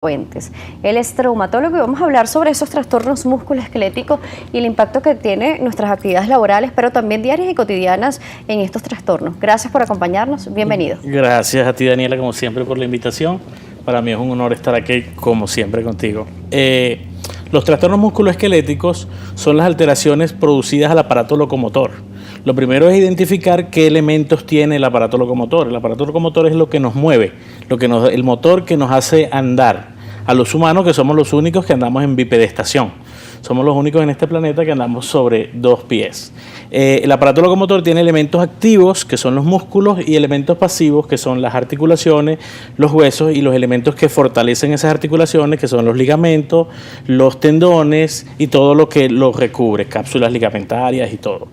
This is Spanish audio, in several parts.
Fuentes. Él es traumatólogo y vamos a hablar sobre esos trastornos musculoesqueléticos y el impacto que tiene nuestras actividades laborales, pero también diarias y cotidianas en estos trastornos. Gracias por acompañarnos. Bienvenido. Gracias a ti, Daniela, como siempre, por la invitación. Para mí es un honor estar aquí, como siempre, contigo. Los trastornos musculoesqueléticos son las alteraciones producidas al aparato locomotor. Lo primero es identificar qué elementos tiene el aparato locomotor. El aparato locomotor es lo que nos mueve, el motor que nos hace andar. A los humanos, que somos los únicos que andamos en bipedestación. Somos los únicos en este planeta que andamos sobre dos pies. El aparato locomotor tiene elementos activos, que son los músculos, y elementos pasivos, que son las articulaciones, los huesos y los elementos que fortalecen esas articulaciones, que son los ligamentos, los tendones y todo lo que los recubre, cápsulas ligamentarias y todo.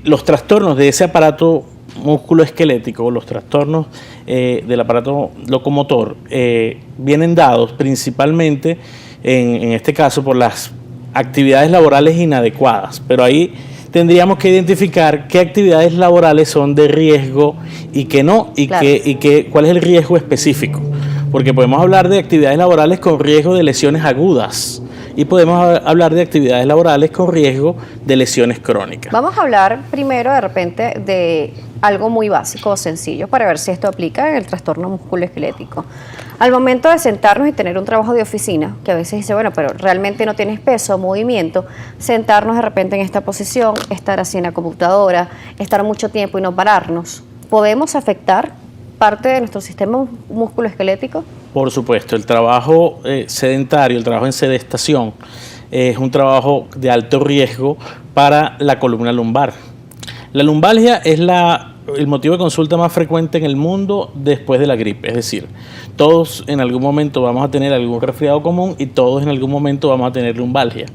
Los trastornos de ese aparato musculoesquelético, los trastornos del aparato locomotor, vienen dados principalmente, en este caso, por las actividades laborales inadecuadas, pero ahí tendríamos que identificar qué actividades laborales son de riesgo y qué no, y claro, cuál es el riesgo específico, porque podemos hablar de actividades laborales con riesgo de lesiones agudas y podemos hablar de actividades laborales con riesgo de lesiones crónicas. Vamos a hablar primero de repente de algo muy básico o sencillo para ver si esto aplica en el trastorno musculoesquelético. Al momento de sentarnos y tener un trabajo de oficina, que a veces dice, bueno, pero realmente no tienes peso o movimiento, sentarnos de repente en esta posición, estar así en la computadora, estar mucho tiempo y no pararnos, ¿podemos afectar parte de nuestro sistema musculoesquelético? Por supuesto, el trabajo sedentario, el trabajo en sedestación, es un trabajo de alto riesgo para la columna lumbar. La lumbalgia es el motivo de consulta más frecuente en el mundo después de la gripe, es decir, todos en algún momento vamos a tener algún resfriado común y todos en algún momento vamos a tener lumbalgia,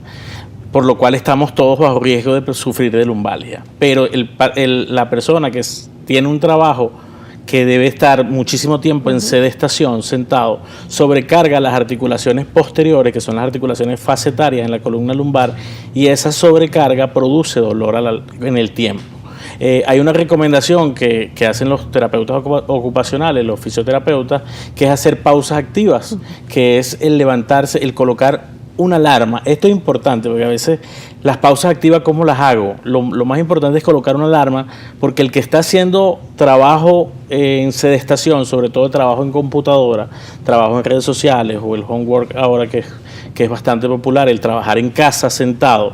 por lo cual estamos todos bajo riesgo de sufrir de lumbalgia. Pero la persona que tiene un trabajo que debe estar muchísimo tiempo en sedestación, sentado, sobrecarga las articulaciones posteriores, que son las articulaciones facetarias en la columna lumbar, y esa sobrecarga produce dolor en el tiempo. Hay una recomendación que hacen los terapeutas ocupacionales, los fisioterapeutas, que es hacer pausas activas, que es el levantarse, el colocar una alarma. Esto es importante porque a veces las pausas activas, ¿cómo las hago? Lo más importante es colocar una alarma, porque el que está haciendo trabajo en sedestación, sobre todo trabajo en computadora, trabajo en redes sociales o el homework ahora que es bastante popular, el trabajar en casa sentado,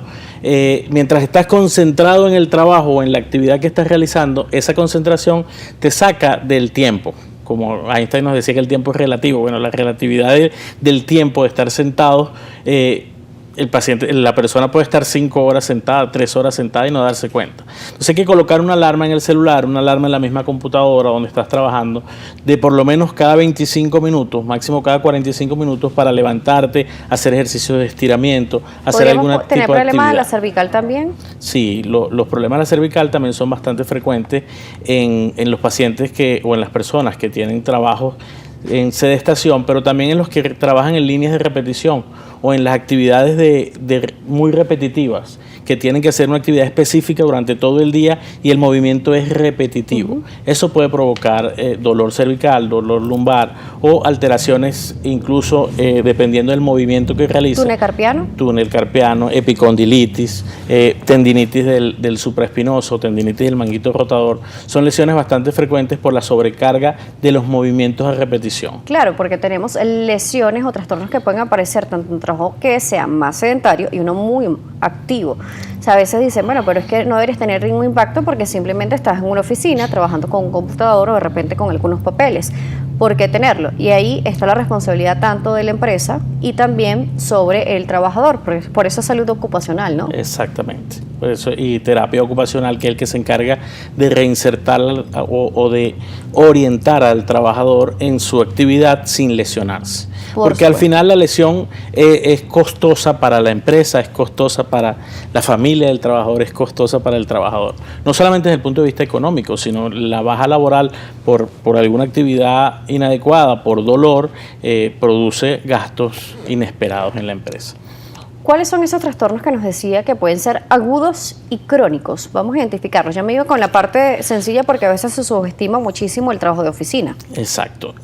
mientras estás concentrado en el trabajo o en la actividad que estás realizando, esa concentración te saca del tiempo. Como Einstein nos decía que el tiempo es relativo, bueno, la relatividad del tiempo de estar sentados, la persona puede estar 5 horas sentada, 3 horas sentada y no darse cuenta. Entonces hay que colocar una alarma en el celular, una alarma en la misma computadora donde estás trabajando, de por lo menos cada 25 minutos, máximo cada 45 minutos, para levantarte, hacer ejercicios de estiramiento, hacer algún tipo de actividad. ¿Tener problemas de la cervical también? Sí, los problemas de la cervical también son bastante frecuentes en los pacientes o en las personas que tienen trabajos en sedestación, pero también en los que trabajan en líneas de repetición o en las actividades muy repetitivas, que tienen que hacer una actividad específica durante todo el día y el movimiento es repetitivo. Eso puede provocar dolor cervical, dolor lumbar o alteraciones incluso dependiendo del movimiento que realiza. ¿Túnel carpiano? Túnel carpiano, epicondilitis, tendinitis del supraespinoso, tendinitis del manguito rotador. Son lesiones bastante frecuentes por la sobrecarga de los movimientos a repetición. Claro, porque tenemos lesiones o trastornos que pueden aparecer tanto en un trabajo que sea más sedentario y uno muy activo. O sea, a veces dicen, bueno, pero es que no deberías tener ningún impacto porque simplemente estás en una oficina trabajando con un computador o de repente con algunos papeles. ¿Por qué tenerlo? Y ahí está la responsabilidad tanto de la empresa y también sobre el trabajador, por eso es salud ocupacional, ¿no? Exactamente. Por eso, y terapia ocupacional, que es el que se encarga de reinsertar o de orientar al trabajador en su actividad sin lesionarse. Porque al final la lesión es costosa para la empresa, es costosa para la familia del trabajador, es costosa para el trabajador. No solamente desde el punto de vista económico, sino la baja laboral por alguna actividad inadecuada, por dolor, produce gastos inesperados en la empresa. ¿Cuáles son esos trastornos que nos decía que pueden ser agudos y crónicos? Vamos a identificarlos. Yo me iba con la parte sencilla porque a veces se subestima muchísimo el trabajo de oficina. Exacto.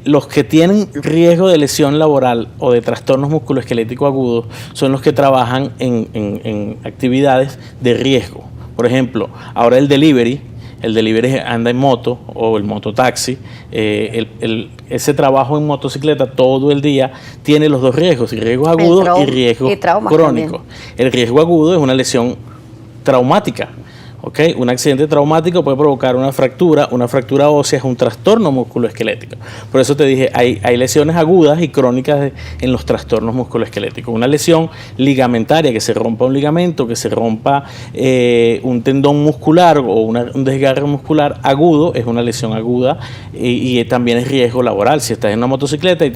Los que tienen riesgo de lesión laboral o de trastornos musculoesqueléticos agudos son los que trabajan en actividades de riesgo. Por ejemplo, ahora el delivery anda en moto o el mototaxi, ese trabajo en motocicleta todo el día tiene los dos riesgos, riesgo agudo y riesgo crónico. El riesgo agudo es una lesión traumática. ¿Okay? Un accidente traumático puede provocar una fractura ósea es un trastorno musculoesquelético. Por eso te dije, hay lesiones agudas y crónicas en los trastornos musculoesqueléticos. Una lesión ligamentaria, que se rompa un ligamento, que se rompa un tendón muscular o un desgarre muscular agudo, es una lesión aguda y también es riesgo laboral. Si estás en una motocicleta y